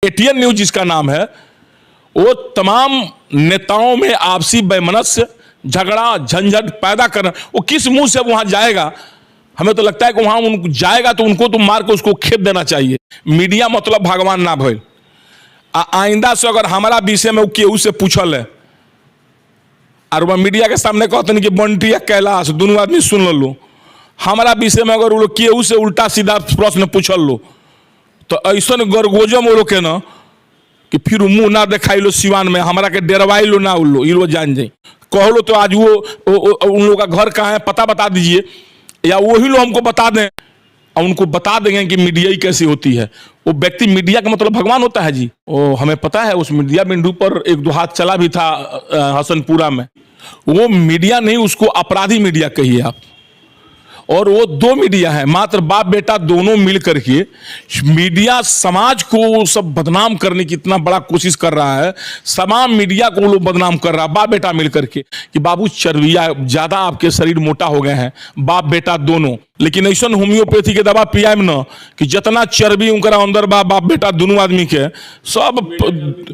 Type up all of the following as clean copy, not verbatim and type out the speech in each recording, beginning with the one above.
ATN news जिसका नाम है, वो तमाम नेताओं में आपसी वैमनस्य, झगड़ा, झंझट पैदा करना, वो किस मुंह से वहां जाएगा? हमें तो लगता है कि वहां उनको जाएगा तो उनको तो मार के उसको खेत देना चाहिए। मीडिया मतलब भगवान ना भइल। आइंदा से अगर हमारा विषय में केहू से पूछल है और वह मीडिया के सामने कहते हैं कि बंटी या कैलाश दोनों आदमी सुन लो, हमारा विषय में अगर वो लोग केहू से उल्टा सीधा प्रश्न पूछल लो तो ऐसा गरगोजम वो लोग के ना कि फिर मुंह ना दिखाई लो सिवान में, हमारा के डरवाई लो ना उल्लो, ये लोग जान जाए। कहो लो तो आज वो उन लोगों का घर कहाँ है पता बता दीजिए, या वही लोग हमको बता दें और उनको बता देंगे कि मीडिया ही कैसी होती है। वो व्यक्ति मीडिया का मतलब भगवान होता है जी। वो हमें पता है उस मीडिया बिंदु पर एक दो हाथ चला भी था हसनपुरा में। वो मीडिया नहीं, उसको अपराधी मीडिया कहिए आप। और वो दो मीडिया है, मात्र बाप बेटा दोनों मिल करके मीडिया समाज को सब बदनाम करने की इतना बड़ा कोशिश कर रहा है। तमाम मीडिया को लोग बदनाम कर रहा है बाप बेटा मिल करके कि बाबू चर्बिया ज्यादा, आपके शरीर मोटा हो गए हैं, बाप बेटा दोनों। लेकिन ऐसा होम्योपैथी के दवा पियाम न कि जितना चर्बी उनका अंदर बाप बेटा दोनों आदमी के सब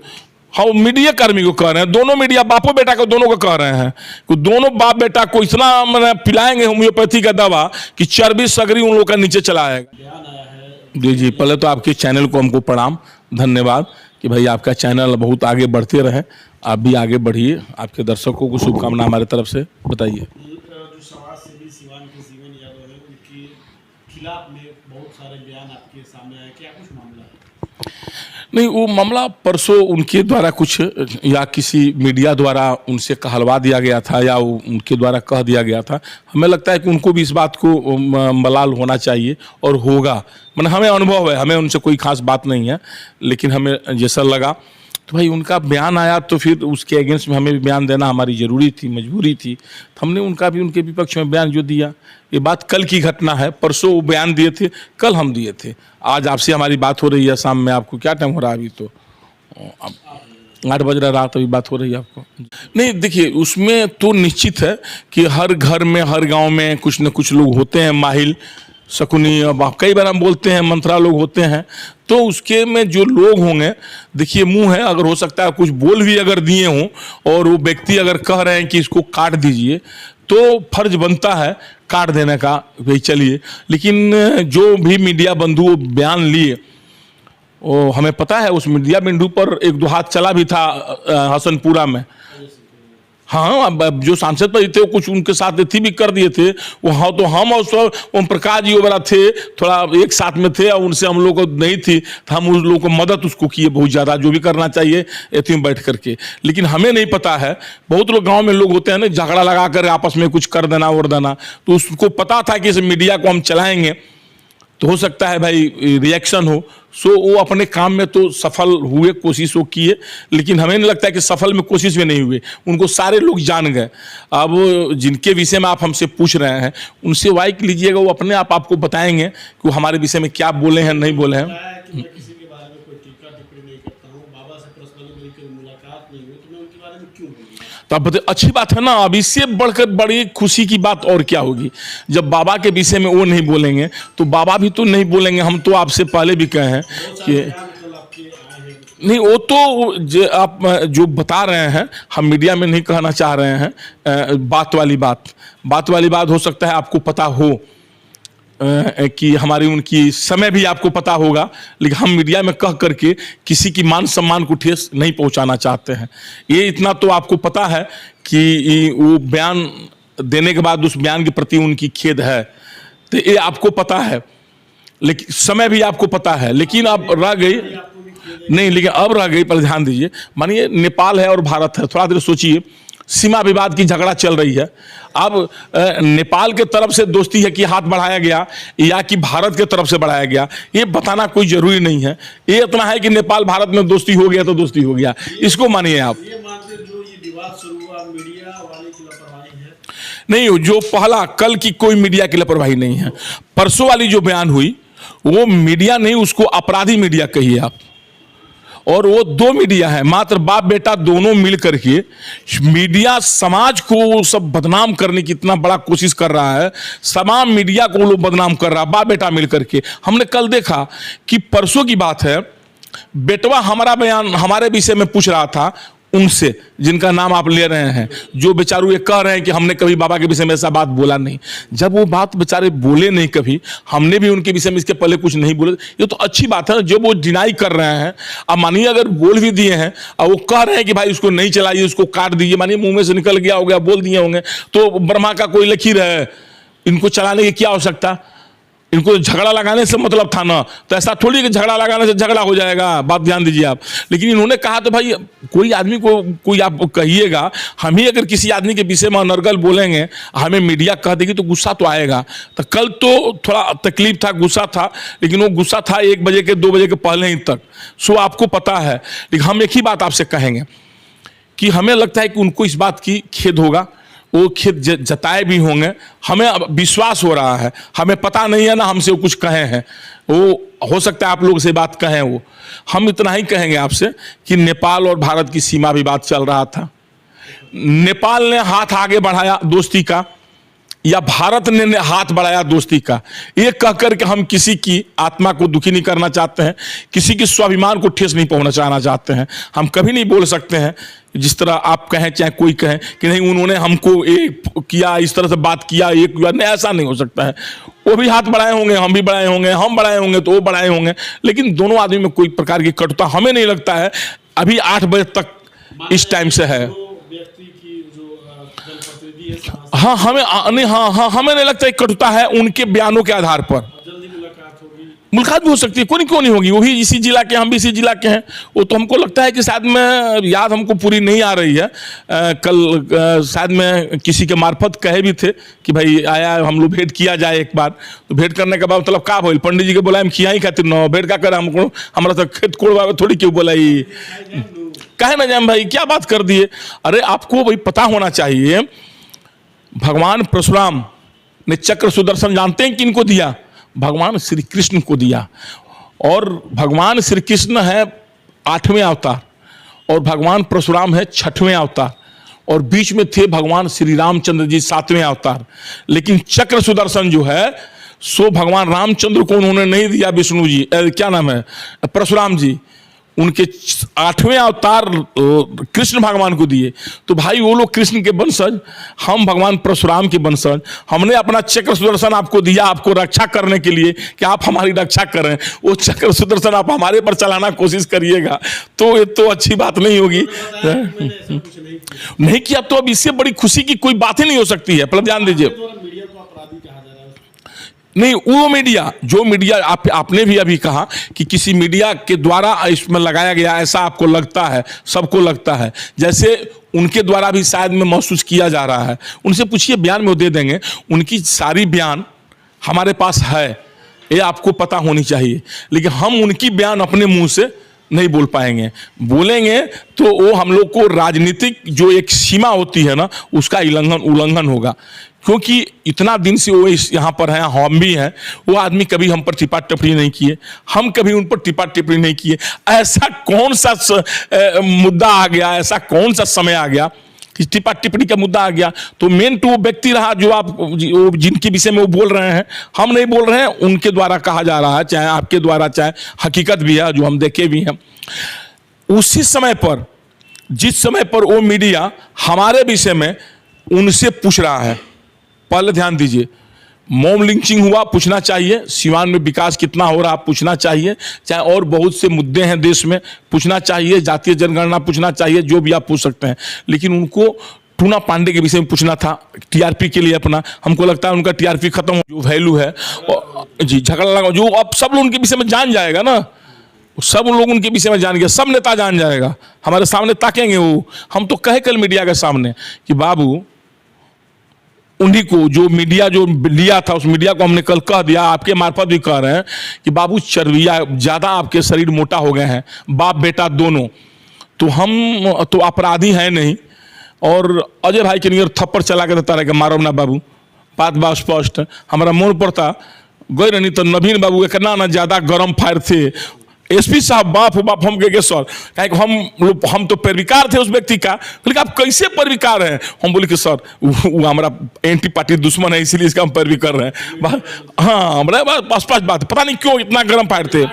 हम मीडिया कर्मी को कह रहे हैं, दोनों मीडिया बापों बेटा को दोनों को कह रहे हैं कि दोनों बाप बेटा को इतना मैंने पिलाएंगे होम्योपैथी का दवा कि चर्बी सगरी उन लोगों का नीचे चला आएगा। जी जी, पहले तो आपके चैनल को हमको प्रणाम, धन्यवाद कि भाई आपका चैनल बहुत आगे बढ़ते रहे, आप भी आगे बढ़िए। आपके दर्शकों को शुभकामना हमारे तरफ से बताइए। जो समाज सेवी सिवान के जीवन यादव है, उनके खिलाफ में बहुत सारे बयान आपके सामने आए, क्या कुछ मामला है? नहीं, वो मामला परसों उनके द्वारा कुछ या किसी मीडिया द्वारा उनसे कहलवा दिया गया था या उनके द्वारा कह दिया गया था। हमें लगता है कि उनको भी इस बात को मलाल होना चाहिए और होगा। मतलब हमें अनुभव है, हमें उनसे कोई खास बात नहीं है, लेकिन हमें जैसा लगा तो भाई उनका बयान आया तो फिर उसके अगेंस्ट में हमें भी बयान देना हमारी ज़रूरी थी, मजबूरी थी। तो हमने उनका भी उनके विपक्ष में बयान जो दिया, ये बात कल की घटना है। परसों वो बयान दिए थे, कल हम दिए थे। आज आपसे हमारी बात हो रही है शाम में। आपको क्या टाइम हो रहा है अभी? तो 8 बज रहा, रात अभी बात हो रही है आपको। नहीं देखिए, उसमें तो निश्चित है कि हर घर में हर गाँव में कुछ न कुछ लोग होते हैं माहिल शकुनी, अब कई बार हम बोलते हैं मंत्रा लोग होते हैं। तो उसके में जो लोग होंगे, देखिए मुंह है, अगर हो सकता है कुछ बोल भी अगर दिए हों और वो व्यक्ति अगर कह रहे हैं कि इसको काट दीजिए तो फर्ज बनता है काट देने का, भाई चलिए। लेकिन जो भी मीडिया बंधु बयान लिए, वो हमें पता है उस मीडिया बिंदु पर एक दो हाथ चला भी था हसनपुरा में। हाँ, अब जो सांसद पर थे वो कुछ उनके साथ थी भी कर दिए थे वो। हाँ, तो हम और ओम प्रकाश जी वगैरह थे, थोड़ा एक साथ में थे और उनसे हम लोग को नहीं थी तो हम उस लोगों को मदद उसको किए बहुत ज़्यादा, जो भी करना चाहिए एथी में बैठ करके। लेकिन हमें नहीं पता है, बहुत लोग गांव में लोग होते हैं ना, झगड़ा लगा कर आपस में कुछ कर देना और देना, तो उसको पता था कि इस मीडिया को हम चलाएंगे तो हो सकता है भाई रिएक्शन हो। सो वो अपने काम में तो सफल हुए, कोशिश वो किए, लेकिन हमें नहीं लगता है कि सफल में कोशिश में नहीं हुए। उनको सारे लोग जान गए। अब जिनके विषय में आप हमसे पूछ रहे हैं उनसे वाइक लीजिएगा, वो अपने आप आपको बताएंगे कि वो हमारे विषय में क्या बोले हैं नहीं बोले हैं। किसी के बारे में कोई टीका टिप्पणी नहीं करता हूँ, बाबा से पर्सनली मेरी कोई मुलाकात नहीं हुई, तो मैं उनके बारे में क्यों बोलूँ? तो अब अच्छी बात है ना। अब इससे बढ़कर बड़ी खुशी की बात और क्या होगी? जब बाबा के विषय में वो नहीं बोलेंगे तो बाबा भी तो नहीं बोलेंगे। हम तो आपसे पहले भी कहे हैं कि नहीं, वो तो आप जो बता रहे हैं हम मीडिया में नहीं कहना चाह रहे हैं। बात वाली बात हो सकता है आपको पता हो कि हमारी उनकी समय भी आपको पता होगा, लेकिन हम मीडिया में कह करके किसी की मान सम्मान को ठेस नहीं पहुंचाना चाहते हैं। ये इतना तो आपको पता है कि वो बयान देने के बाद उस बयान के प्रति उनकी खेद है, तो ये आपको पता है, लेकिन समय भी आपको पता है। लेकिन अब रह गई नहीं, लेकिन अब रह गई, पर ध्यान दीजिए, मानिए नेपाल है और भारत है, थोड़ा देर सोचिए, सीमा विवाद की झगड़ा चल रही है। अब नेपाल के तरफ से दोस्ती है कि हाथ बढ़ाया गया या कि भारत के तरफ से बढ़ाया गया, ये बताना कोई जरूरी नहीं है। ये इतना है कि नेपाल भारत में दोस्ती हो गया तो दोस्ती हो गया, इसको मानिए आप। ये मानते जो ये विवाद शुरू हुआ मीडिया वाले की लापरवाही है? नहीं, जो पहला कल की कोई मीडिया की लापरवाही नहीं है। परसों वाली जो बयान हुई वो मीडिया नहीं, उसको अपराधी मीडिया कहिए आप। और वो दो मीडिया है, मात्र बाप बेटा दोनों मिल करके मीडिया समाज को सब बदनाम करने की इतना बड़ा कोशिश कर रहा है। तमाम मीडिया को लोग बदनाम कर रहा है बाप बेटा मिल करके। हमने कल देखा कि परसों की बात है बेटवा हमारा बयान हमारे विषय में पूछ रहा था उनसे, जिनका नाम आप ले रहे हैं, जो बेचारू ये कह रहे हैं कि हमने कभी बाबा के विषय में ऐसा बात बोला नहीं। जब वो बात बेचारे बोले नहीं कभी, हमने भी उनके विषय में इसके पहले कुछ नहीं बोले, ये तो अच्छी बात है। जो वो डिनाई कर रहे हैं, अब मानिए अगर बोल भी दिए हैं और वो कह रहे हैं कि भाई उसको नहीं चलाइए, उसको काट दीजिए, मानिए मुंह में से निकल गया हो गया, बोल दिए होंगे, तो ब्रह्मा का कोई लकीर है, इनको चलाने की क्या आवश्यकता, इनको झगड़ा लगाने से मतलब था ना। तो ऐसा थोड़ी कि झगड़ा लगाने से झगड़ा हो जाएगा, बात ध्यान दीजिए आप। लेकिन इन्होंने कहा तो भाई कोई आदमी को कोई आप कहिएगा, हम ही अगर किसी आदमी के विषय में अनर्गल बोलेंगे, हमें मीडिया कह देगी तो गुस्सा तो आएगा। तो कल तो थोड़ा तकलीफ था, गुस्सा था, लेकिन वो गुस्सा था 1 बजे के 2 बजे के पहले ही तक, सो आपको पता है। लेकिन हम एक ही बात आपसे कहेंगे कि हमें लगता है कि उनको इस बात की खेद होगा, वो खेद जताए भी होंगे, हमें अब विश्वास हो रहा है, हमें पता नहीं है ना हमसे वो कुछ कहे हैं, वो हो सकता है आप लोग से बात कहें, वो हम इतना ही कहेंगे आपसे कि नेपाल और भारत की सीमा भी बात चल रहा था, नेपाल ने हाथ आगे बढ़ाया दोस्ती का या भारत ने हाथ बढ़ाया दोस्ती का, ये कहकर के हम किसी की आत्मा को दुखी नहीं करना चाहते हैं, किसी की स्वाभिमान को ठेस नहीं पहुंचाना चाहते हैं। हम कभी नहीं बोल सकते हैं जिस तरह आप कहें चाहे कोई कहे कि नहीं उन्होंने हमको एक किया, इस तरह से बात किया, एक किया, नहीं, ऐसा नहीं हो सकता है। वो भी हाथ बढ़ाए होंगे, हम भी बढ़ाए होंगे, हम बढ़ाए होंगे तो वो बढ़ाए होंगे, लेकिन दोनों आदमी में कोई प्रकार की कटुता हमें नहीं लगता है अभी 8 बजे तक इस टाइम से है। हाँ हमें नहीं, हाँ हमें नहीं लगता कटुता है उनके बयानों के आधार पर। मुलाकात भी हो सकती है, क्यों नहीं होगी, वो भी इसी जिला के, हम भी इसी जिला के हैं। वो तो हमको लगता है कि शायद में याद हमको पूरी नहीं आ रही है, कल शायद में किसी के मार्फत कहे भी थे कि भाई आया हम लोग भेंट किया जाए एक बार। तो भेंट करने के बाद मतलब का बोल पंडित जी के बोला हम किया ही खातिर न भेंट का कर हमको, हमारा तो खेत कोड़वा थोड़ी क्यों बोला ही कहे ना जाए भाई, क्या बात कर दिए। अरे आपको भाई पता होना चाहिए, भगवान परशुराम ने चक्र सुदर्शन जानते हैं किनको दिया, भगवान श्री कृष्ण को दिया। और भगवान श्री कृष्ण है 8वें अवतार और भगवान परशुराम है 6वें अवतार, और बीच में थे भगवान श्री रामचंद्र जी 7वें अवतार। लेकिन चक्र सुदर्शन जो है सो भगवान रामचंद्र को उन्होंने नहीं दिया, विष्णु जी क्या नाम है परशुराम जी, उनके 8वें अवतार कृष्ण भगवान को दिए। तो भाई वो लोग कृष्ण के वंशज, हम भगवान परशुराम के वंशज, हमने अपना चक्र सुदर्शन आपको दिया आपको रक्षा करने के लिए कि आप हमारी रक्षा करें। वो चक्र सुदर्शन आप हमारे पर चलाना कोशिश करिएगा तो ये तो अच्छी बात नहीं होगी। नहीं किया तो अब इससे बड़ी खुशी की कोई बात ही नहीं हो सकती है। पर ध्यान दीजिए, नहीं वो मीडिया, जो मीडिया आपने भी अभी कहा कि किसी मीडिया के द्वारा इसमें लगाया गया, ऐसा आपको लगता है, सबको लगता है, जैसे उनके द्वारा भी शायद में महसूस किया जा रहा है। उनसे पूछिए, बयान में वो दे देंगे, उनकी सारी बयान हमारे पास है, ये आपको पता होनी चाहिए। लेकिन हम उनकी बयान अपने मुंह से नहीं बोल पाएंगे, बोलेंगे तो वो हम लोग को राजनीतिक जो एक सीमा होती है ना उसका उल्लंघन होगा। क्योंकि इतना दिन से वो यहाँ पर हैं, हम भी हैं, वो आदमी कभी हम पर टिप्पा टिप्पणी नहीं किए, हम कभी उन पर टिप्पा टिप्पणी नहीं किए। ऐसा कौन सा मुद्दा आ गया, ऐसा कौन सा समय आ गया कि टिप्पा टिप्पणी का मुद्दा आ गया। तो मेन तो वो व्यक्ति रहा जो आप जिनके विषय में वो बोल रहे हैं, हम नहीं बोल रहे हैं, उनके द्वारा कहा जा रहा है, चाहे आपके द्वारा, चाहे हकीकत भी है जो हम देखे भी हैं। उसी समय पर, जिस समय पर वो मीडिया हमारे विषय में उनसे पूछ रहा है, पहले ध्यान दीजिए, मॉब लिंचिंग हुआ पूछना चाहिए, सिवान में विकास कितना हो रहा पूछना चाहिए, चाहे और बहुत से मुद्दे हैं देश में पूछना चाहिए, जातीय जनगणना पूछना चाहिए, जो भी आप पूछ सकते हैं। लेकिन उनको टूना पांडे के विषय में पूछना था, टीआरपी के लिए अपना, हमको लगता है उनका टीआरपी खत्म, जो वैल्यू है जी झगड़ा लगा, जो अब सब लोग उनके विषय में जान जाएगा ना, सब लोग उनके विषय में जान गया, सब नेता जान जाएगा, हमारे सामने ताकेंगे वो। हम तो कहे कल मीडिया के सामने कि बाबू उन्हीं को जो मीडिया जो लिया था उस मीडिया को हमने कल कह दिया, आपके मार्फत भी कह रहे हैं कि बाबू चर्बिया ज़्यादा, आपके शरीर मोटा हो गए हैं, बाप बेटा दोनों, तो हम तो अपराधी हैं नहीं। और अजय भाई के नियर थप्पड़ चला के देता रहे कि मारो ना बाबू, बात बात स्पष्ट। हमारा मन पड़ता गई रहनी तो नवीन बाबू के कितना ना ज़्यादा गर्म फायर थे, एसपी साहब बाप हम के सर, कहें हम तो पैरविकार थे उस व्यक्ति का। बोले आप कैसे पैरविकार हैं? हम बोले कि सर वो हमारा एंटी पार्टी दुश्मन है इसीलिए इसका हम पैरवी कर रहे हैं। हाँ हमारे पास बात, पता नहीं क्यों इतना गर्म फायर थे।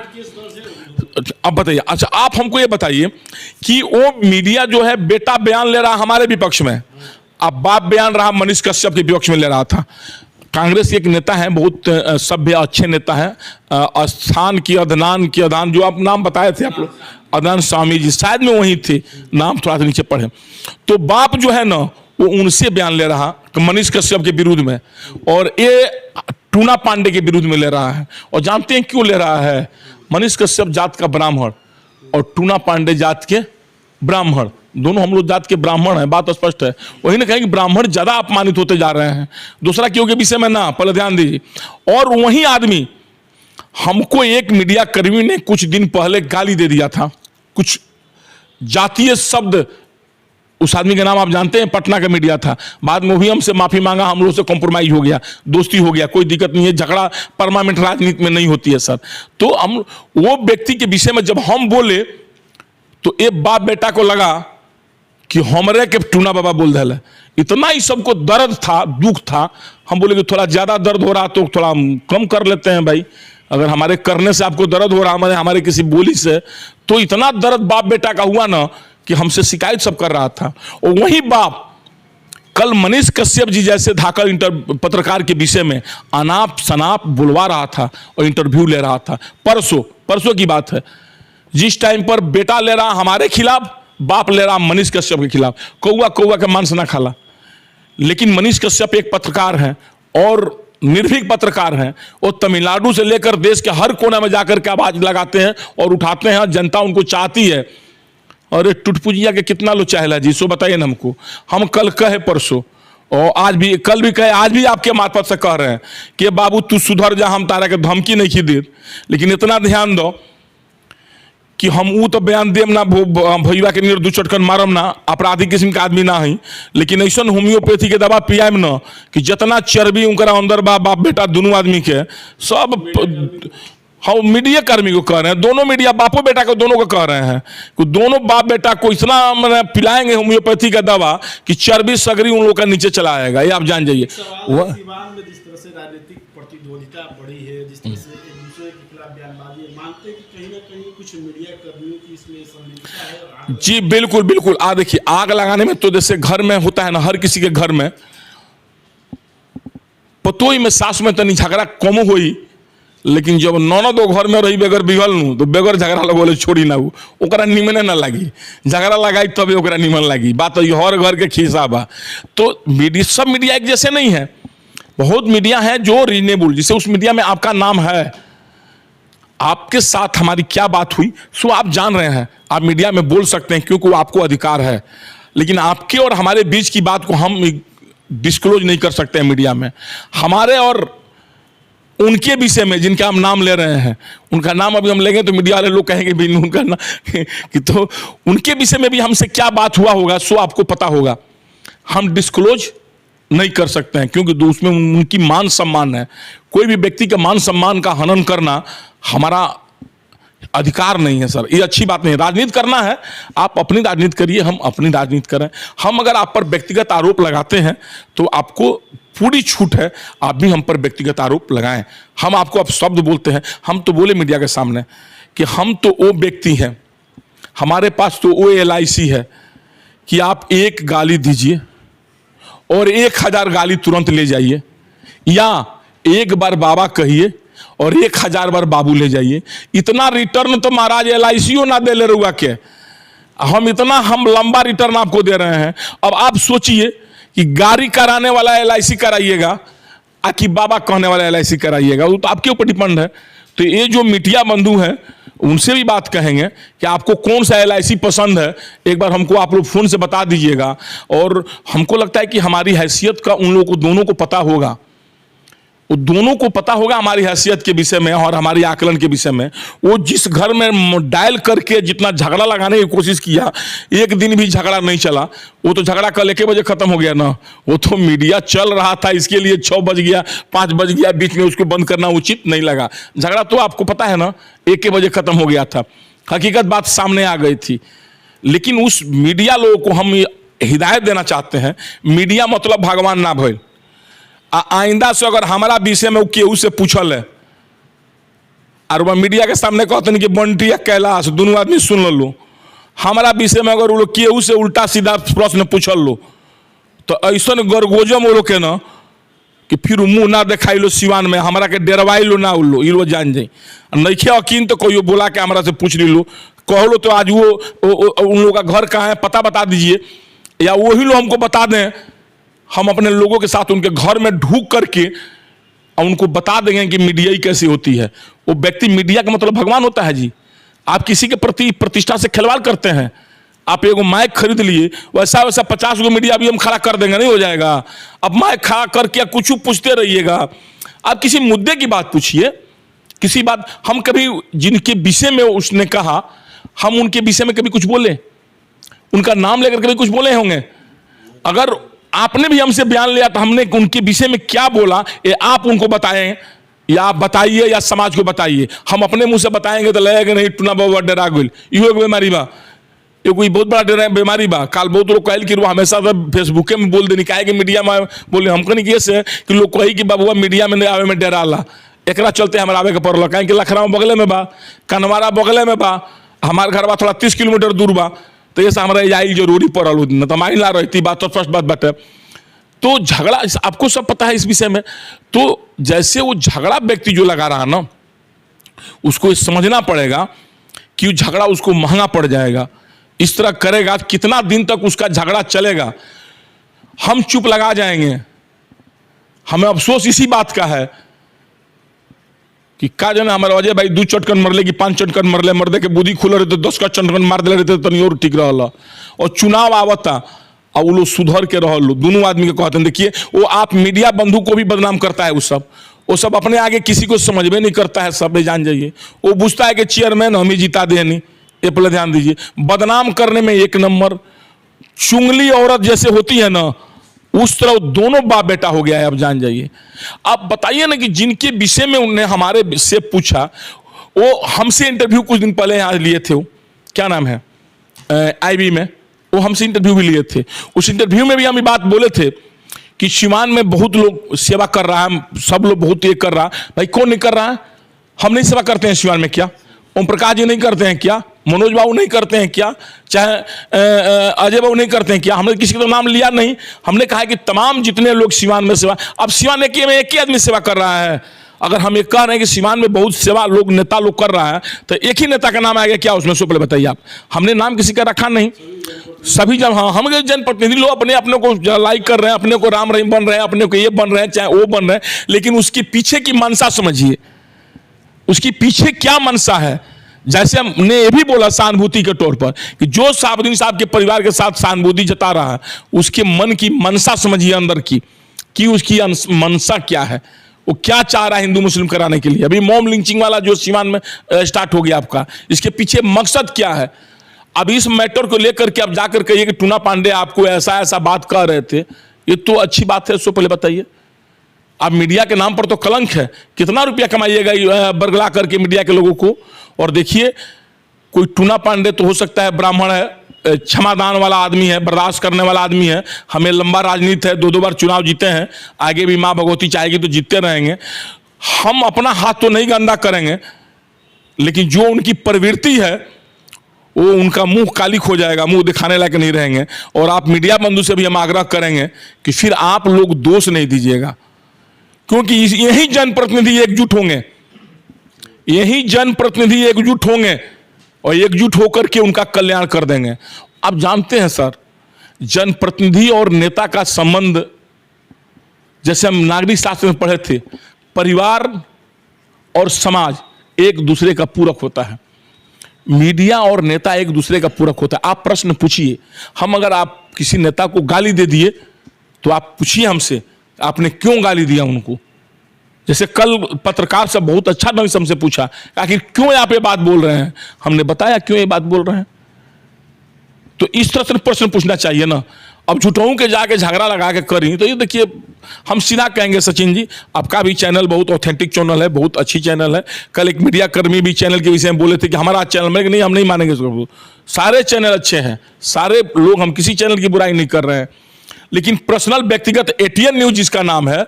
अब बताइए, अच्छा आप हमको ये बताइए कि वो मीडिया जो है बेटा बयान ले रहा हमारे विपक्ष में, अब बाप बयान रहा मनीष कश्यप के विपक्ष में ले रहा था। कांग्रेस के एक नेता हैं, बहुत सभ्य अच्छे नेता हैं, स्थान की अदनान जो आप नाम बताए थे आप लोग, अदनान स्वामी जी, शायद में वहीं थे, नाम थोड़ा सा नीचे पढ़े। तो बाप जो है ना वो उनसे बयान ले रहा मनीष कश्यप के विरुद्ध में, और ये टूना पांडे के विरुद्ध में ले रहा है। और जानते हैं क्यों ले रहा है? मनीष कश्यप जात का ब्राह्मण और टूना पांडे जात के ब्राह्मण, दोनों हम लोग जात के ब्राह्मण हैं, बात स्पष्ट है। वही ना कहें कि ब्राह्मण ज्यादा अपमानित होते जा रहे हैं, दूसरा क्यों के विषय में ना, पहले ध्यान दीजिए। और वही आदमी, हमको एक मीडिया कर्मी ने कुछ दिन पहले गाली दे दिया था, कुछ जातीय शब्द, उस आदमी का नाम आप जानते हैं, पटना का मीडिया था, बाद में भी हमसे माफी मांगा, हम लोग से कॉम्प्रोमाइज हो गया, दोस्ती हो गया, कोई दिक्कत नहीं है, झगड़ा परमानेंट राजनीति में नहीं होती है सर। तो हम वो व्यक्ति के विषय में जब हम बोले तो एक बाप बेटा को लगा कि हमरे के टूना बाबा बोल दिया, इतना ही सबको दर्द था, दुख था। हम बोले कि थोड़ा ज्यादा दर्द हो रहा तो थोड़ा कम कर लेते हैं भाई, अगर हमारे करने से आपको दर्द हो रहा हमारे किसी बोली से, तो इतना दर्द बाप बेटा का हुआ ना कि हमसे शिकायत सब कर रहा था। और वही बाप कल मनीष कश्यप जी जैसे धाकड़ पत्रकार के विषय में अनाप शनाप बुलवा रहा था और इंटरव्यू ले रहा था। परसों की बात है, जिस टाइम पर बेटा ले रहा हमारे खिलाफ, बाप ले रहा मनीष कश्यप के खिलाफ। कौआ के मांस ना खाला। लेकिन मनीष कश्यप एक पत्रकार हैं और निर्भीक पत्रकार हैं, वो तमिलनाडु से लेकर देश के हर कोने में जाकर के आवाज लगाते हैं और उठाते हैं, जनता उनको चाहती है। और टुटपुजिया के कितना लोग चाहेला जी, सो बताइए ना हमको। हम कल कहे, परसों और आज भी, कल भी कहे, आज भी आपके मार्फत से कह रहे हैं कि बाबू तू सुधर जा, हम तारा के धमकी नहीं की दे, लेकिन इतना ध्यान दो कि हम वो तो बयान देम ना, भैया के दू चटकन मारम ना, आपराधिक किस्म का आदमी ना है, लेकिन ऐसा होम्योपैथी के दवा पियाम ना कि जितना चर्बी उनका अंदर बाप बेटा दोनों आदमी के सब। हम मीडिया कर्मी को कह रहे हैं, दोनों मीडिया बापो बेटा को दोनों को कह रहे हैं कि दोनों बाप बेटा को इतना पिलाएंगे होम्योपैथी का दवा कि चर्बी सगरी उन लोग का नीचे चला आएगा, ये आप जान जाइए। सीवान में जिस तरह से राजनीतिक प्रतिद्वंदिता बढ़ी है, जिस तरह से एक दूसरे के खिलाफ बयानबाजी है, मानते हैं कि कहीं ना कहीं कुछ मीडिया कर्मियों की इसमें संलिप्तता है? जी बिल्कुल। देखिए, आग लगाने में तो जैसे घर में होता है ना, हर किसी के घर में पतोई में सास में तनी झगड़ा कम हुई, लेकिन जब ननद घर में रही बेगर बिगल नू तो बेगर झगड़ा लगोले छोड़ी ना, ओकरा निमने ना लगी, झगड़ा लगाई तभी ओकरा निमन लगी। बात तो हर घर के खिस्सा बा। तो मीडिया, सब मीडिया एक जैसे नहीं है, बहुत मीडिया है जो रीजनेबल, जिसे उस मीडिया में आपका नाम है, आपके साथ हमारी क्या बात हुई सो आप जान रहे हैं, आप मीडिया में बोल सकते हैं क्योंकि वो आपको अधिकार है। लेकिन आपके और हमारे बीच की बात को हम डिस्क्लोज नहीं कर सकते हैं मीडिया में। हमारे और उनके विषय में जिनका हम नाम ले रहे हैं, उनका नाम अभी हम लेंगे तो मीडिया वाले लोग कहेंगे भी उनका नाम कि, तो उनके विषय में भी हमसे क्या बात हुआ होगा सो आपको पता होगा। हम डिस्क्लोज नहीं कर सकते हैं क्योंकि उसमें उनकी मान सम्मान है। कोई भी व्यक्ति के मान सम्मान का हनन करना हमारा अधिकार नहीं है सर, ये अच्छी बात नहीं है। राजनीति करना है, आप अपनी राजनीति करिए, हम अपनी राजनीति करें। हम अगर आप पर व्यक्तिगत आरोप लगाते हैं तो आपको पूरी छूट है, आप भी हम पर व्यक्तिगत आरोप लगाएं। हम आपको अब शब्द बोलते हैं, हम तो बोले मीडिया के सामने कि हम तो वो व्यक्ति हैं, हमारे पास तो वो LIC है कि आप एक गाली दीजिए और 1000 गाली तुरंत ले जाइए, या एक बार बाबा कहिए और 1000 बार बाबू ले जाइए। इतना रिटर्न तो महाराज LIC ना दे ले रुआ के, हम लंबा रिटर्न आपको दे रहे हैं। अब आप सोचिए कि गाड़ी कराने वाला LIC कराइएगा कि बाबा कहने वाला LIC कराइएगा, वो तो आपके ऊपर डिपेंड है। तो ये जो मीडिया बंधु हैं उनसे भी बात कहेंगे कि आपको कौन सा LIC पसंद है, एक बार हमको आप लोग फोन से बता दीजिएगा। और हमको लगता है कि हमारी हैसियत का उन लोगों को दोनों को पता होगा, वो दोनों को पता होगा हमारी हैसियत के विषय में और हमारी आकलन के विषय में। वो जिस घर में डायल करके जितना झगड़ा लगाने की कोशिश किया, एक दिन भी झगड़ा नहीं चला। वो तो झगड़ा कल 1 बजे खत्म हो गया ना, वो तो मीडिया चल रहा था, इसके लिए 6 बज गया 5 बज गया, बीच में उसको बंद करना उचित नहीं लगा। झगड़ा तो आपको पता है ना 1 बजे खत्म हो गया था, हकीकत बात सामने आ गई थी। लेकिन उस मीडिया लोगों को हम हिदायत देना चाहते हैं, मीडिया मतलब भगवान ना भइल। आइंदा से अगर हमारा विषय में केहू से पूछल है और वह मीडिया के सामने कहते हैं कि बंटी या कैलाश दोनों आदमी सुन लो, हमारा विषय में अगर वो लोग केहू से उल्टा सीधा प्रश्न पूछल लो तो ऐसा गरगोजम वो लोग के ना कि फिर मुंह ना दिखाई लो सिवान में, हमारा के डरवाई लो ना उल्लो, ये लो जान जाई नईखे यकीन तो कोई बोला के हमारा से पूछ लो, कह लो तो आज वो उन लोगों का घर कहाँ है पता बता दीजिए, या वही लोग हमको बता दें, हम अपने लोगों के साथ उनके घर में ढूक करके उनको बता देंगे कि मीडिया ही कैसी होती है। वो व्यक्ति मीडिया का मतलब भगवान होता है जी। आप किसी के प्रति प्रतिष्ठा से खिलवाड़ करते हैं, आप एगो माइक खरीद लिए, वैसा वैसा 50 गो मीडिया भी हम खड़ा कर देंगे, नहीं हो जाएगा। अब माइक खड़ा करके कुछ पूछते रहिएगा, आप किसी मुद्दे की बात पूछिए, किसी बात। हम कभी जिनके विषय में उसने कहा, हम उनके विषय में कभी कुछ बोले, उनका नाम लेकर कभी कुछ बोले होंगे? अगर आपने भी हमसे बयान लिया तो हमने उनके विषय में क्या बोला ये आप उनको बताएं, या आप बताइए या समाज को बताइए। हम अपने मुंह से बताएंगे तो लगेगा नहीं टूना बाबा डरा गई, इहो बीमारी बा, ये कोई बहुत बड़ा डरा बीमारी बा। काल बहुत लोग कहल कि वो हमेशा फेसबुके में बोल देनी, काहे कि मीडिया में बोले हमको नहीं कैसे कि लोग कही कि बाबुआ मीडिया में आवे में डराला, एकरा चलते हमारा आवे के पड़ल, कहें कि लखनऊ बगले में बा, कनवारा बगले में बा, हमारे घर बा थोड़ा 30 किलोमीटर दूर बा, तो ये हमारा आई जरूरी पड़ल, न तो हमारी ला रहती बात तो फर्स्ट बात बाटे। तो झगड़ा आपको सब पता है इस विषय में। तो जैसे वो झगड़ा व्यक्ति जो लगा रहा ना, उसको समझना पड़ेगा कि वो झगड़ा उसको महंगा पड़ जाएगा। इस तरह करेगा कितना दिन तक उसका झगड़ा चलेगा, हम चुप लगा जाएंगे। हमें अफसोस इसी बात का है कि का जो ना हमारे अजय भाई 2 चटकन मरले कि 5 चटकन मरले, मर्दे के बुद्धि खुल रहे तो 10 का चटकन मार दे रहे तो नहीं और ठीक रहा। और चुनाव आवता और वो लोग सुधर के रह लो, दोनों आदमी के कहते हैं। देखिए वो आप मीडिया बंधु को भी बदनाम करता है, वो सब अपने आगे किसी को समझ में नहीं करता है, सब जान जाइए। वो पूछता है कि चेयरमैन हम ही जिता दे नहीं, ये पहले ध्यान दीजिए। बदनाम करने में एक नंबर, चुंगली औरत जैसे होती है ना उस तरह दोनों बाप बेटा हो गया है। अब जान जाइए। आप बताइए ना कि जिनके विषय में उन्होंने हमारे से पूछा, वो हमसे इंटरव्यू कुछ दिन पहले यहाँ लिए थे, वो क्या नाम है IB में, वो हमसे इंटरव्यू भी लिए थे। उस इंटरव्यू में भी हम ये बात बोले थे कि सिवान में बहुत लोग सेवा कर रहा है, सब लोग बहुत ये कर रहा है। भाई कौन नहीं कर रहा है? हम नहीं सेवा करते हैं सिवान में क्या? ओम प्रकाश जी नहीं करते हैं क्या? मनोज बाबू नहीं करते हैं क्या? चाहे अजय बाबू नहीं करते हैं क्या? हमने किसी का तो नाम लिया नहीं, हमने कहा कि तमाम जितने लोग सिवान में सेवा, अब सिवान में एक ही आदमी सेवा कर रहा है। अगर हम ये कह रहे हैं कि सिवान में बहुत सेवा लोग नेता लोग कर रहा है तो एक ही नेता का नाम आएगा क्या उसमें? सो पहले बताइए आप। हमने नाम किसी का रखा नहीं, सभी जन, हाँ हम जनप्रतिनिधि लोग अपने को लाइक कर रहे हैं, अपने को राम रहीम बन रहे हैं, अपने को ये बन रहे हैं, चाहे वो बन रहे हैं, लेकिन उसके पीछे की मंशा समझिए, उसकी पीछे क्या मंशा है। जैसे हमने ये भी बोला सहानुभूति के तौर पर कि जो साबुद्दीन साहब के परिवार के साथ सहानुभूति जता रहा है, उसके मन की मंशा समझिए अंदर की, कि उसकी मंशा क्या है, वो क्या चाह रहा है हिंदू मुस्लिम कराने के लिए। अभी मॉब लिंचिंग वाला जो सीवान में स्टार्ट हो गया आपका, इसके पीछे मकसद क्या है? अब इस मैटर को लेकर के अब जाकर कहिए कि टूना पांडे आपको ऐसा ऐसा बात कह रहे थे, ये तो अच्छी बात है, इसको पहले बताइए। आप मीडिया के नाम पर तो कलंक है, कितना रुपया कमाइएगा बरगला करके मीडिया के लोगों को। और देखिए कोई टूना पांडे तो हो सकता है ब्राह्मण है, क्षमादान वाला आदमी है, बर्दाश्त करने वाला आदमी है, हमें लंबा राजनीति है, 2 बार चुनाव जीते हैं, आगे भी माँ भगवती चाहेगी तो जीतते रहेंगे। हम अपना हाथ तो नहीं गंदा करेंगे, लेकिन जो उनकी प्रवृत्ति है वो उनका मुंह कालिक हो जाएगा, मुंह दिखाने लायक नहीं रहेंगे। और आप मीडिया बंधु से भी हम आग्रह करेंगे कि फिर आप लोग दोष नहीं दीजिएगा, क्योंकि यही जनप्रतिनिधि एकजुट होंगे, यही जनप्रतिनिधि एकजुट होंगे और एकजुट होकर के उनका कल्याण कर देंगे। आप जानते हैं सर, जनप्रतिनिधि और नेता का संबंध, जैसे हम नागरिक शास्त्र में पढ़े थे, परिवार और समाज एक दूसरे का पूरक होता है, मीडिया और नेता एक दूसरे का पूरक होता है। आप प्रश्न पूछिए, हम अगर आप किसी नेता को गाली दे दिए तो आप पूछिए हमसे आपने क्यों गाली दिया उनको। जैसे कल पत्रकार से बहुत अच्छा ढंग से हमसे पूछा आखिर क्यों आप ये बात बोल रहे हैं, हमने बताया क्यों ये बात बोल रहे हैं। तो इस तरह से प्रश्न पूछना चाहिए ना। अब झूठों के जाके झगड़ा लगा के करी तो ये देखिए, हम सीधा कहेंगे सचिन जी आपका भी चैनल बहुत ऑथेंटिक चैनल है, बहुत अच्छी चैनल है। कल एक मीडिया कर्मी भी चैनल के विषय में बोले थे कि हमारा चैनल में, नहीं हम नहीं मानेंगे इसको, सारे चैनल अच्छे हैं, सारे लोग, हम किसी चैनल की बुराई नहीं कर रहे हैं, लेकिन पर्सनल व्यक्तिगत ATN न्यूज जिसका नाम है,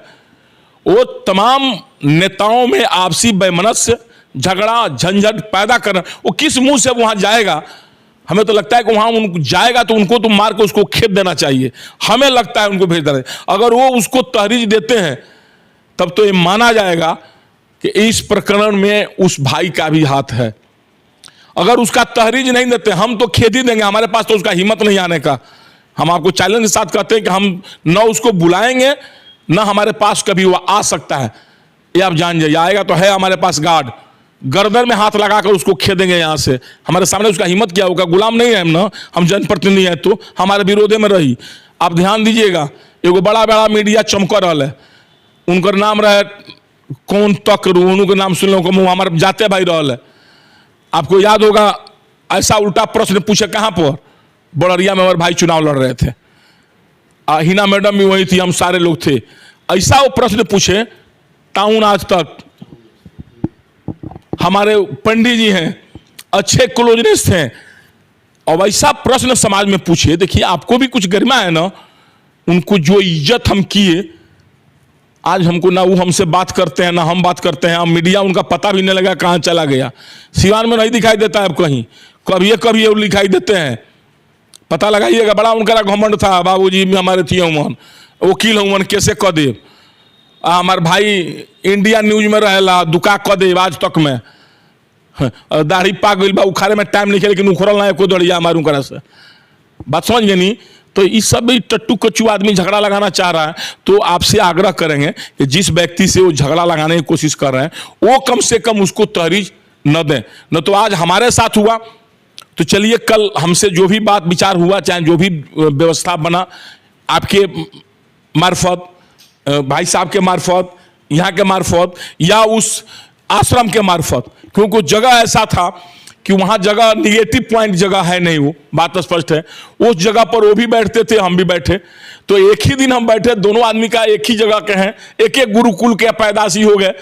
वो तमाम नेताओं में आपसी वैमनस्य, झगड़ा झंझट पैदा करना, वो किस मुंह से वहां जाएगा? हमें तो लगता है कि वहां उनको जाएगा तो उनको तो मार के उसको खेत देना चाहिए, हमें लगता है उनको भेज देना। अगर वो उसको तहरीज देते हैं तब तो ये माना जाएगा कि इस प्रकरण में उस भाई का भी हाथ है। अगर उसका तहरीज नहीं देते हम तो खेद ही देंगे, हमारे पास तो उसका हिम्मत नहीं आने का। हम आपको चैलेंज के साथ कहते हैं कि हम न उसको बुलाएंगे न हमारे पास कभी वो आ सकता है, ये आप जान जाइए। आएगा तो है हमारे पास गार्ड, गर्दन में हाथ लगाकर उसको खेदेंगे यहाँ से। हमारे सामने उसका हिम्मत क्या होगा? गुलाम नहीं है हम ना, हम जनप्रतिनिधि हैं तो हमारे विरोधे में रही। आप ध्यान दीजिएगा, एगो बड़ा बड़ा मीडिया चमक रहा है, उनकर नाम रहे कौन तक रोहनू के नाम सुन लो, हमारे जाते भाई रहल है। आपको याद होगा ऐसा उल्टा प्रश्न पूछे कहाँ पर? बड़रिया में हमारे भाई चुनाव लड़ रहे थे, हिना मैडम भी वही थी, हम सारे लोग थे। ऐसा वो प्रश्न पूछे, टाउन आज तक हमारे पंडित जी हैं, अच्छे क्लोजनेस थे, और ऐसा प्रश्न समाज में पूछे। देखिए आपको भी कुछ गरिमा है ना, उनको जो इज्जत हम किए, आज हमको ना वो हमसे बात करते हैं ना हम बात करते हैं। मीडिया उनका पता भी नहीं लगा कहाँ चला गया, सिवान में नहीं दिखाई देता है अब कहीं, कभी ये दिखाई देते हैं। पता लगाइएगा, बड़ा उनका घमंड था, बाबूजी हमारे थी हुमन वकील हुमन कैसे क देव, हमारे भाई इंडिया न्यूज में रहेला दुका क देव आज तक में, दाढ़ी पाक गई बा, उखाड़े में टाइम नहीं, लेकिन उखड़ल ना को दड़िया मारू करा से। बात समझ गए नहीं? तो इस सब टट्टू कच्चू आदमी झगड़ा लगाना चाह रहा है, तो आपसे आग्रह करेंगे कि जिस व्यक्ति से वो झगड़ा लगाने की कोशिश कर रहे हैं वो कम से कम उसको तहरीज न दें। न तो आज हमारे साथ हुआ तो चलिए कल हमसे जो भी बात विचार हुआ, चाहे जो भी व्यवस्था बना आपके मार्फत, भाई साहब के मार्फत, यहाँ के मार्फत या उस आश्रम के मार्फत, क्योंकि जगह ऐसा था कि वहाँ जगह निगेटिव पॉइंट जगह है नहीं, वो बात स्पष्ट है। उस जगह पर वो भी बैठते थे, हम भी बैठे, तो एक ही दिन हम बैठे, दोनों आदमी का एक ही जगह के हैं, एक एक गुरुकुल के पैदाशी हो गए।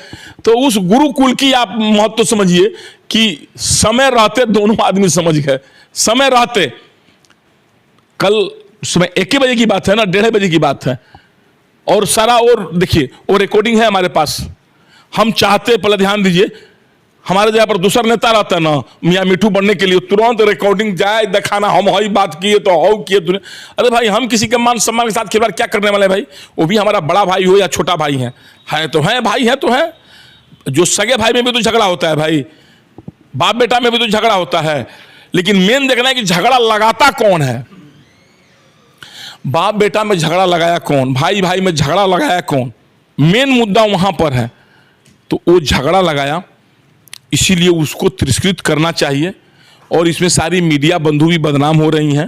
तो उस गुरुकुल की आप महत्व समझिए कि समय रहते दोनों आदमी समझ गए, समय रहते। कल सुबह 1 बजे की बात है ना, 1:30 बजे की बात है, और सारा और देखिए वो रिकॉर्डिंग है हमारे पास। हम चाहते, पहले ध्यान दीजिए, हमारे जगह पर दूसरा नेता रहता है ना मियाँ मिठू बनने के लिए, तुरंत रिकॉर्डिंग जाए दिखाना, हम हई बात किए तो हाउ किए तूने। अरे भाई हम किसी के मान सम्मान के साथ खिलवाड़ क्या करने वाले भाई? वो भी हमारा बड़ा भाई हो या छोटा भाई है तो है भाई, है तो है। जो सगे भाई में भी तो झगड़ा होता है भाई, बाप बेटा में भी तो झगड़ा होता है, लेकिन मेन देखना है कि झगड़ा लगाता कौन है। बाप बेटा में झगड़ा लगाया कौन, भाई भाई में झगड़ा लगाया कौन, मेन मुद्दा वहां पर है। तो वो झगड़ा लगाया, इसीलिए उसको तिरस्कृत करना चाहिए। और इसमें सारी मीडिया बंधु भी बदनाम हो रही हैं,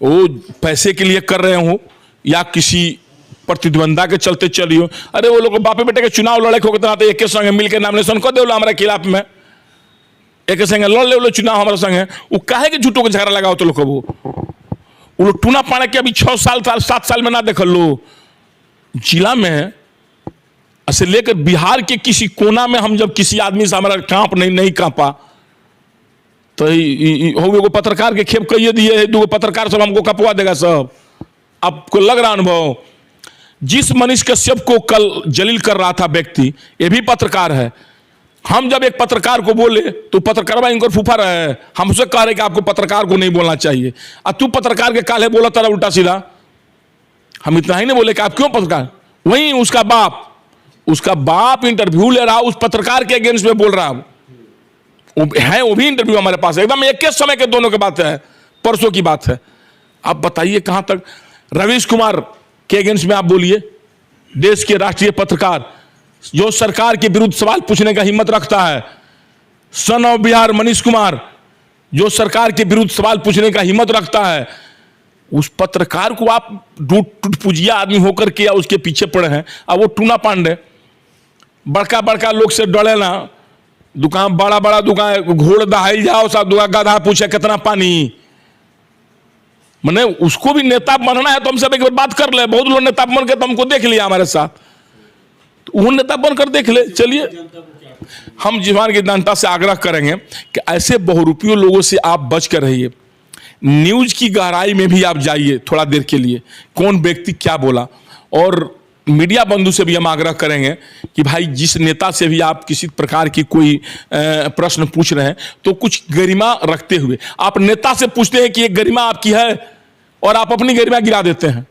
वो पैसे के लिए कर रहे हो या किसी प्रतिद्वंदा के चलते चली हो। अरे वो लोग बापे बेटे के चुनाव लड़े हो तो एक संगे मिल के नामिनेशन कर दे हमारे खिलाफ में, एक संगे लड़ ले चुनाव हमारे संगे। वो काहे के झूठों के झगड़ा लगाओ तो लोग वो लोग टूना पाने के अभी 6 साल 7 साल में ना देख लो। जिला में ऐसे लेकर बिहार के किसी कोना में हम जब किसी आदमी से हमारा कांप नहीं कांपा, तो वो पत्रकार के खेप कहिए दिए, 2 पत्रकार सब हमको कपवा देगा सब। आपको लग रहा अनुभव, जिस मनीष कश्यप को कल जलील कर रहा था व्यक्ति, ये भी पत्रकार है। हम जब एक पत्रकार को बोले तो पत्रकार भाई इनको फूफा रहे, हमसे कह रहे कि आपको पत्रकार को नहीं बोलना चाहिए, और तू पत्रकार के काले बोला तारा उल्टा सीधा। हम इतना ही नहीं बोले कि आप क्यों पत्रकार, वहीं उसका बाप इंटरव्यू ले रहा, उस पत्रकार के अगेंस्ट में बोल रहा है। वो भी इंटरव्यू हमारे पास एकदम एक समय के दोनों की बात है, परसों की बात है। आप बताइए कहां तक रवीश कुमार के अगेंस्ट में आप बोलिए, देश के राष्ट्रीय पत्रकार जो सरकार के विरुद्ध सवाल पूछने का हिम्मत रखता है, सन ऑफ बिहार मनीष कुमार जो सरकार के विरुद्ध सवाल पूछने का हिम्मत रखता है, उस पत्रकार को आप टूटपुजिया आदमी होकर के या उसके पीछे पड़े हैं। अब वो टूना पांडे बड़का लोग से डरे ना, दुकान बड़ा दुकान घोड़ दहाई जाओ सब दुकान गधा पूछे कितना पानी, मैंने उसको भी नेता बनना है तो हमसे एक बार बात कर ले। बहुत लोग नेता बन के तो हमको देख लिया हमारे साथ, तो वो नेता बनकर देख ले। चलिए हम जीवन की जनता से आग्रह करेंगे कि ऐसे बहुरूपियों लोगों से आप बच कर रहिए। न्यूज की गहराई में भी आप जाइए थोड़ा देर के लिए, कौन व्यक्ति क्या बोला। और मीडिया बंधु से भी हम आग्रह करेंगे कि भाई जिस नेता से भी आप किसी प्रकार की कोई प्रश्न पूछ रहे हैं तो कुछ गरिमा रखते हुए, आप नेता से पूछते हैं कि ये गरिमा आपकी है और आप अपनी गरिमा गिरा देते हैं।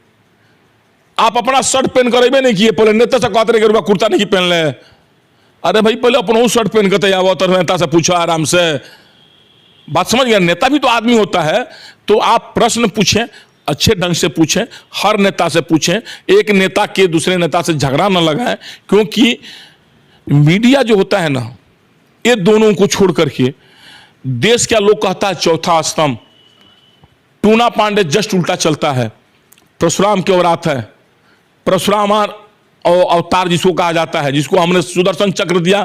आप अपना शर्ट पहन कर नहीं किए, पहले नेता से कहते रहे गरिमा कुर्ता नहीं पहन ले। अरे भाई पहले अपना शर्ट पहन कर तैयार तो नेता से पूछो आराम से। बात समझ गया? नेता भी तो आदमी होता है। तो आप प्रश्न पूछें, अच्छे ढंग से पूछें, हर नेता से पूछें, एक नेता के दूसरे नेता से झगड़ा न लगाएं, क्योंकि मीडिया जो होता है ना, ये दोनों को छोड़ करके देश का लोग कहता है चौथा स्तंभ, टूना पांडे जस्ट उल्टा चलता है। परशुराम की औरात है, परशुराम अवतार जिसको कहा जाता है, जिसको हमने सुदर्शन चक्र दिया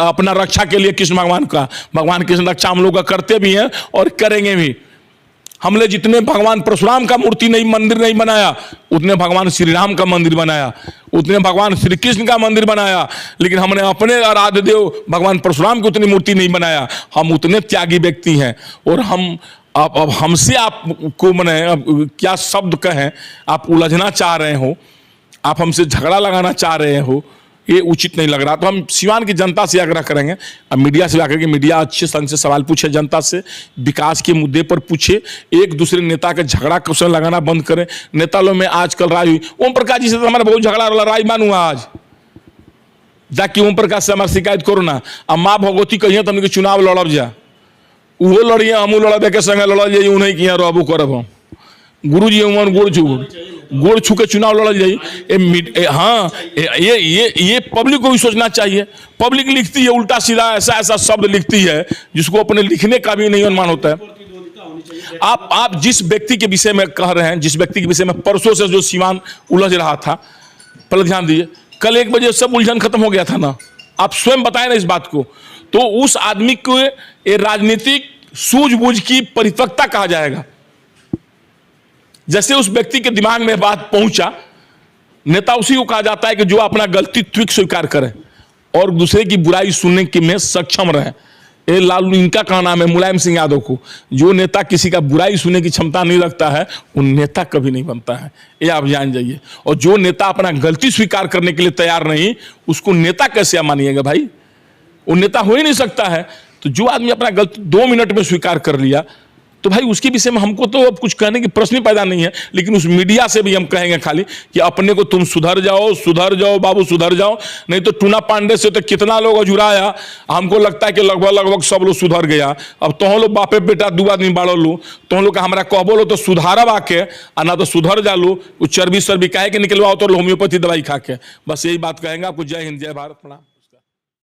अपना रक्षा के लिए कृष्ण भगवान का। भगवान कृष्ण रक्षा हम लोग का करते भी हैं और करेंगे भी। हमने जितने भगवान परशुराम का मूर्ति नहीं, मंदिर नहीं बनाया, उतने भगवान श्री राम का मंदिर बनाया, उतने भगवान श्री कृष्ण का मंदिर बनाया। लेकिन हमने अपने आराध्य देव भगवान परशुराम की उतनी मूर्ति नहीं बनाया। हम उतने त्यागी व्यक्ति हैं। और हम अब हमसे आपको मैंने क्या शब्द कहें, आप उलझना चाह रहे हो, आप हमसे झगड़ा लगाना चाह रहे हो, ये उचित नहीं लग रहा। तो हम सिवान की जनता से आग्रह करेंगे, अब मीडिया से आकर के मीडिया अच्छे ढंग से सवाल पूछे, जनता से विकास के मुद्दे पर पूछे, एक दूसरे नेता के झगड़ा क्वेश्चन लगाना बंद करें। नेता लोग में आजकल राय हुई, ओम प्रकाश जी से तो हमारा बहुत झगड़ा लड़ाई मानूंगा आज जाकि ओम प्रकाश से हमारी शिकायत करो ना। अब माँ भगवती कहिए तो हमने चुनाव लड़ब जा, वो लड़िए हमू लड़ब, एक संगे लड़ल जाइए, उन्हें किया रहबू करब। हम गुरु जी उमन गोड़ छू के चुनाव लड़ल जाइए। हाँ, ये पब्लिक को भी सोचना चाहिए। पब्लिक लिखती है उल्टा सीधा ऐसा ऐसा शब्द लिखती है जिसको अपने लिखने का भी नहीं अनुमान होता है। आप जिस व्यक्ति के विषय में कह रहे हैं, जिस व्यक्ति के विषय में परसों से जो सिवान उलझ रहा था, पहले ध्यान दीजिए, कल 1 बजे सब उलझन खत्म हो गया था ना। आप स्वयं बताए ना इस बात को। तो उस आदमी को ये राजनीतिक सूझबूझ की परिपक्वता कहा जाएगा। जैसे उस व्यक्ति के दिमाग में बात पहुंचा, नेता उसी को कहा जाता है कि जो अपना गलती त्विक स्वीकार करे और दूसरे की बुराई सुनने के में सक्षम रहे। ये लालू, इनका क्या नाम है, मुलायम सिंह यादव को। जो नेता किसी का बुराई सुनने की क्षमता नहीं रखता है, वो नेता कभी नहीं बनता है, ये आप जान जाइए। और जो नेता अपना गलती स्वीकार करने के लिए तैयार नहीं, उसको नेता कैसे आप मानिएगा भाई? वो नेता हो ही नहीं सकता है। तो जो आदमी अपना गलती 2 मिनट में स्वीकार कर लिया, तो भाई उसके विषय में हमको तो अब कुछ कहने की प्रश्न ही पैदा नहीं है। लेकिन उस मीडिया से भी हम कहेंगे खाली कि अपने को तुम सुधर जाओ बाबू, सुधर जाओ। नहीं तो टूना पांडे से तो कितना लोग अजुराया, हमको लगता है कि लगभग सब लोग सुधर गया। अब तो लोग बापे बेटा 2 आदमी बाड़ो लो, तो लोग हमारा कहबो लो तो सुधारब आके, ना तो सुधर जा लो। चर्बी काहे के निकलवाओ तो होम्योपैथी दवाई खा के। बस यही बात कहेंगे आपको। जय हिंद, जय भारत, प्रणाम।